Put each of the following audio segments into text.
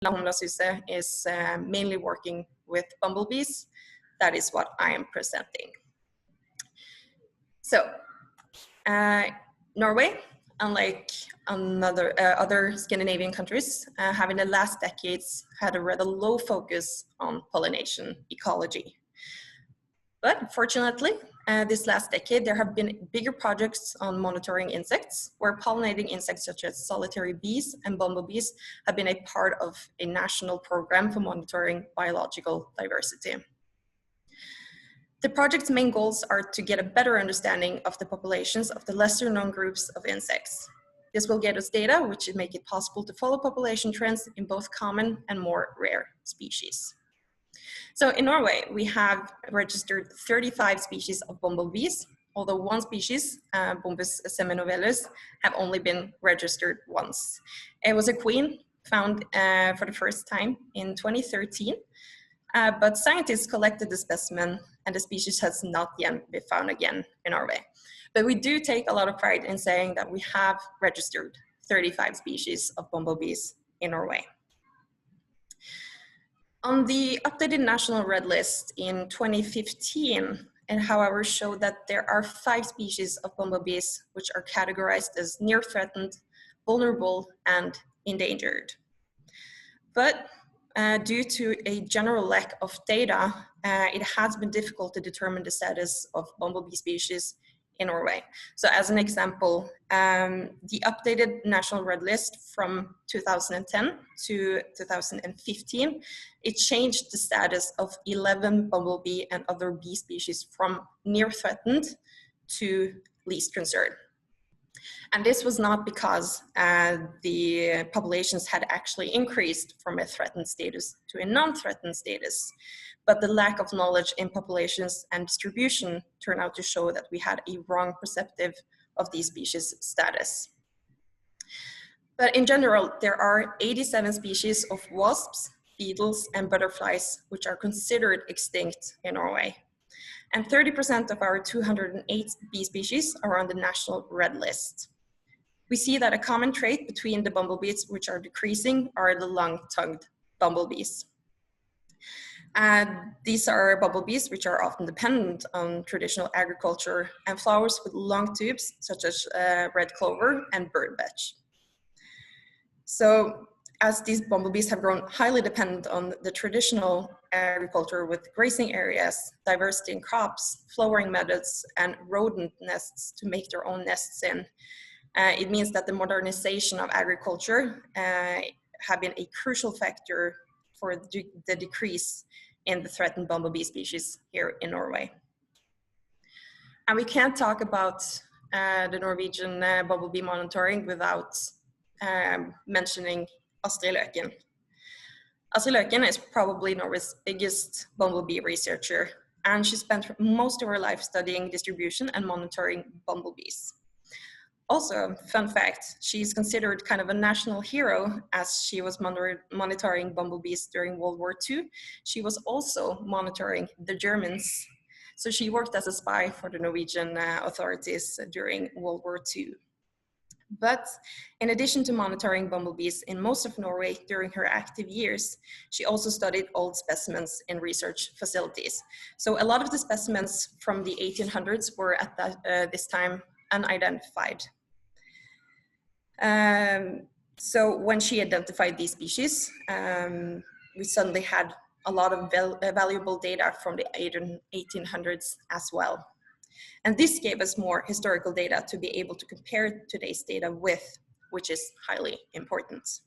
Humla Suse is mainly working with bumblebees. That is what I am presenting. So, Norway, unlike other Scandinavian countries, have in the last decades had a rather low focus on pollination ecology. But fortunately, this last decade, there have been bigger projects on monitoring insects, where pollinating insects such as solitary bees and bumblebees have been a part of a national program for monitoring biological diversity. The project's main goals are to get a better understanding of the populations of the lesser known groups of insects. This will get us data which will make it possible to follow population trends in both common and more rare species. So in Norway, we have registered 35 species of bumblebees, although one species, Bombus seminovellus, have only been registered once. It was a queen found for the first time in 2013, but scientists collected the specimen and the species has not yet been found again in Norway. But we do take a lot of pride in saying that we have registered 35 species of bumblebees in Norway. On the updated national red list in 2015, it however showed that there are 5 species of bumblebees which are categorized as near threatened, vulnerable, and endangered. But due to a general lack of data, it has been difficult to determine the status of bumblebee species in Norway. So as an example, the updated national red list from 2010 to 2015, it changed the status of 11 bumblebee and other bee species from near threatened to least concerned. And this was not because the populations had actually increased from a threatened status to a non-threatened status, but the lack of knowledge in populations and distribution turned out to show that we had a wrong perceptive of these species' status. But in general, there are 87 species of wasps, beetles, and butterflies which are considered extinct in Norway. And 30% of our 208 bee species are on the national red list. We see that a common trait between the bumblebees which are decreasing are the long-tongued bumblebees. These are bumblebees which are often dependent on traditional agriculture and flowers with long tubes such as red clover and birdbatch. So as these bumblebees have grown highly dependent on the traditional agriculture with grazing areas, diversity in crops, flowering meadows, and rodent nests to make their own nests in, it means that the modernization of agriculture have been a crucial factor for the decrease in the threatened bumblebee species here in Norway. And we can't talk about the Norwegian bumblebee monitoring without mentioning Astrid Løken. Astrid Løken is probably Norway's biggest bumblebee researcher, and she spent most of her life studying distribution and monitoring bumblebees. Also, fun fact, she's considered kind of a national hero as she was monitoring bumblebees during World War II. She was also monitoring the Germans. So she worked as a spy for the Norwegian authorities during World War II. But in addition to monitoring bumblebees in most of Norway during her active years, she also studied old specimens in research facilities. So a lot of the specimens from the 1800s were at this time unidentified. So when she identified these species, we suddenly had a lot of valuable data from the 1800s as well. And this gave us more historical data to be able to compare today's data with, which is highly important.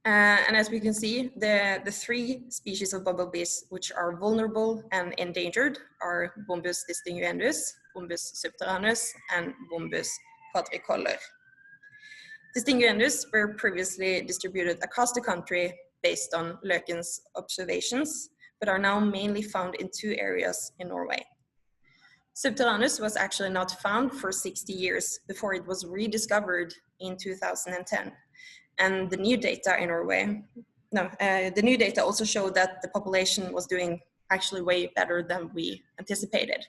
And as we can see, the 3 species of bumblebees which are vulnerable and endangered are Bombus distinguendus, Bombus subterraneus, and Bombus quadricolor. Distinguendus were previously distributed across the country based on Løken's observations, but are now mainly found in 2 areas in Norway. Subterraneus was actually not found for 60 years before it was rediscovered in 2010. And the new data in Norway, the new data also showed that the population was doing actually way better than we anticipated.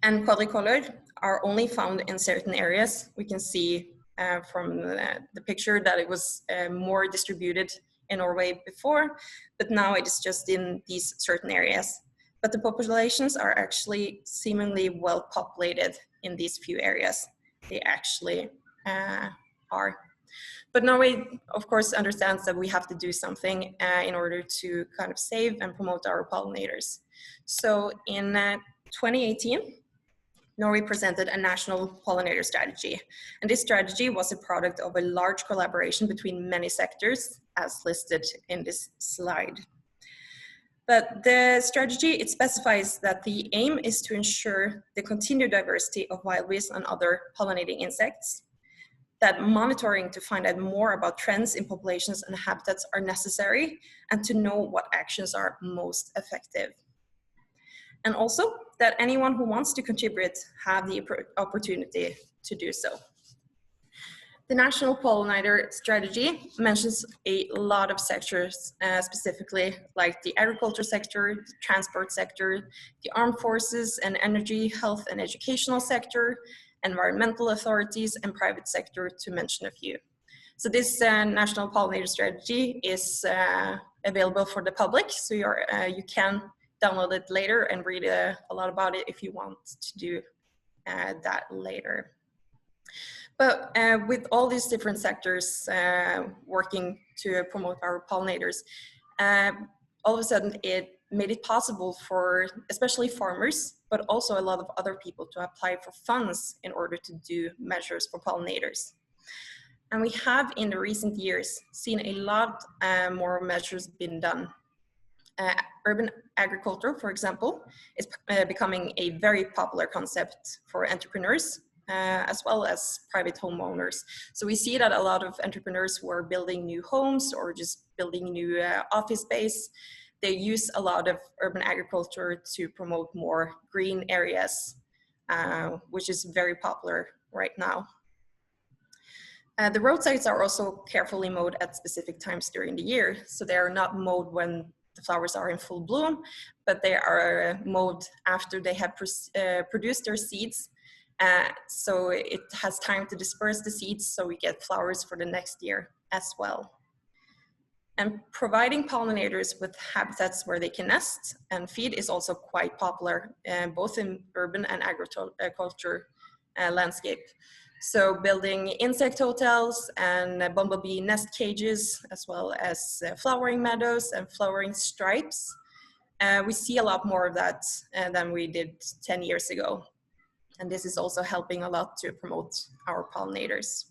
And quadricolor are only found in certain areas. We can see from the picture that it was more distributed in Norway before, but now it is just in these certain areas. But the populations are actually seemingly well populated in these few areas. They actually are. But Norway, of course, understands that we have to do something in order to kind of save and promote our pollinators. So in 2018, Norway presented a national pollinator strategy. And this strategy was a product of a large collaboration between many sectors, as listed in this slide. But the strategy, it specifies that the aim is to ensure the continued diversity of wild bees and other pollinating insects, that monitoring to find out more about trends in populations and habitats are necessary, and to know what actions are most effective. And also that anyone who wants to contribute have the opportunity to do so. The National Pollinator Strategy mentions a lot of sectors, specifically like the agriculture sector, the transport sector, the armed forces and energy, health and educational sector, environmental authorities, and private sector, to mention a few. So this National Pollinator Strategy is available for the public, so you can download it later and read a lot about it if you want to do that later. But with all these different sectors working to promote our pollinators, all of a sudden it made it possible for especially farmers, but also a lot of other people to apply for funds in order to do measures for pollinators. And we have in the recent years seen a lot more measures being done. Urban agriculture, for example, is becoming a very popular concept for entrepreneurs as well as private homeowners. So we see that a lot of entrepreneurs who are building new homes or just building new office space, they use a lot of urban agriculture to promote more green areas, which is very popular right now. The roadsides are also carefully mowed at specific times during the year. So they are not mowed when the flowers are in full bloom, but they are mowed after they have produced their seeds. So it has time to disperse the seeds so we get flowers for the next year as well. And providing pollinators with habitats where they can nest and feed is also quite popular, both in urban and agriculture landscape. So building insect hotels and bumblebee nest cages, as well as flowering meadows and flowering stripes. We see a lot more of that than we did 10 years ago. And this is also helping a lot to promote our pollinators.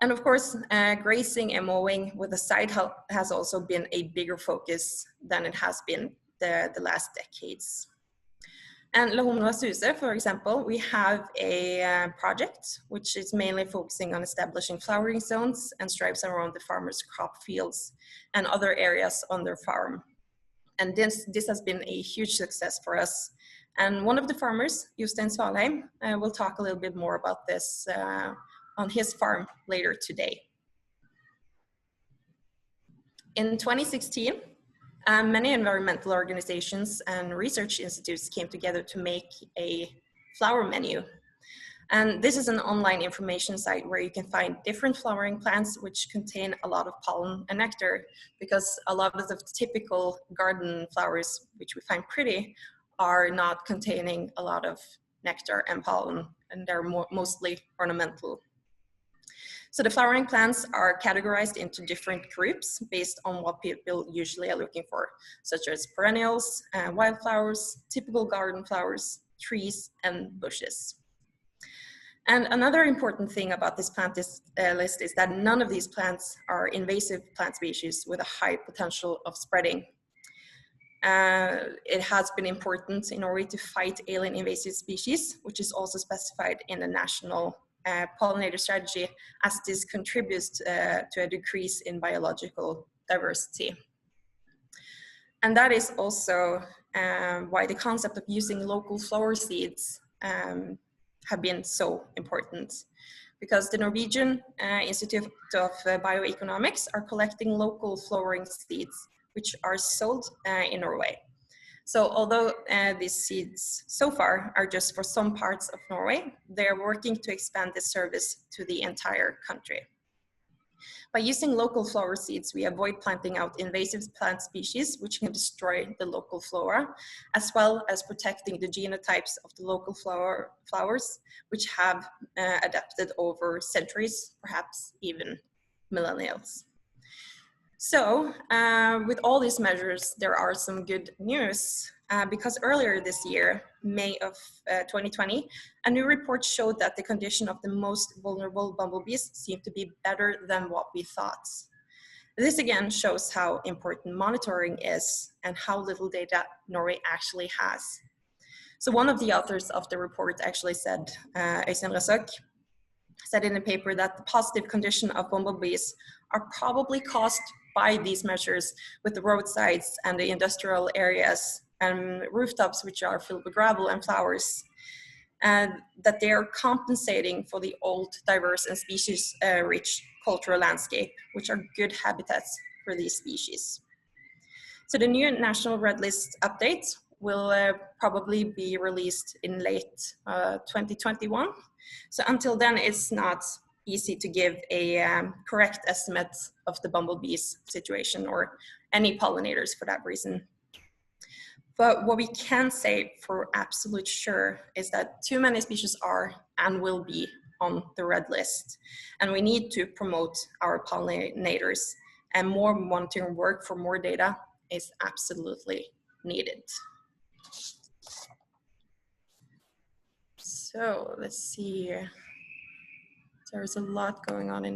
And of course, grazing and mowing with the side has also been a bigger focus than it has been the last decades. And Humla Suse, for example, we have a project which is mainly focusing on establishing flowering zones and stripes around the farmers' crop fields and other areas on their farm. And this has been a huge success for us. And one of the farmers, Jostein Svalheim, will talk a little bit more about this on his farm later today. In 2016, many environmental organizations and research institutes came together to make a flower menu. And this is an online information site where you can find different flowering plants which contain a lot of pollen and nectar, because a lot of the typical garden flowers, which we find pretty, are not containing a lot of nectar and pollen, and they're mostly ornamental. So the flowering plants are categorized into different groups based on what people usually are looking for, such as perennials, wildflowers, typical garden flowers, trees, and bushes. And another important thing about this plant list is that none of these plants are invasive plant species with a high potential of spreading. It has been important in Norway to fight alien invasive species, which is also specified in the national pollinator strategy, as this contributes to a decrease in biological diversity. And that is also why the concept of using local flower seeds have been so important, because the Norwegian Institute of Bioeconomics are collecting local flowering seeds which are sold in Norway. So although these seeds so far are just for some parts of Norway, they're working to expand this service to the entire country. By using local flower seeds, we avoid planting out invasive plant species, which can destroy the local flora, as well as protecting the genotypes of the local flowers, which have adapted over centuries, perhaps even millennials. So with all these measures, there are some good news because earlier this year, May of 2020, a new report showed that the condition of the most vulnerable bumblebees seemed to be better than what we thought. This again shows how important monitoring is and how little data Norway actually has. So one of the authors of the report actually said, Eirin said in a paper that the positive condition of bumblebees are probably caused by these measures with the roadsides and the industrial areas and rooftops which are filled with gravel and flowers, and that they are compensating for the old, diverse and species-rich cultural landscape, which are good habitats for these species. So the new National Red List update will probably be released in late 2021. So until then, it's not easy to give a correct estimate of the bumblebees situation or any pollinators for that reason. But what we can say for absolute sure is that too many species are and will be on the red list. And we need to promote our pollinators, and more monitoring work for more data is absolutely needed. So let's see. There's a lot going on in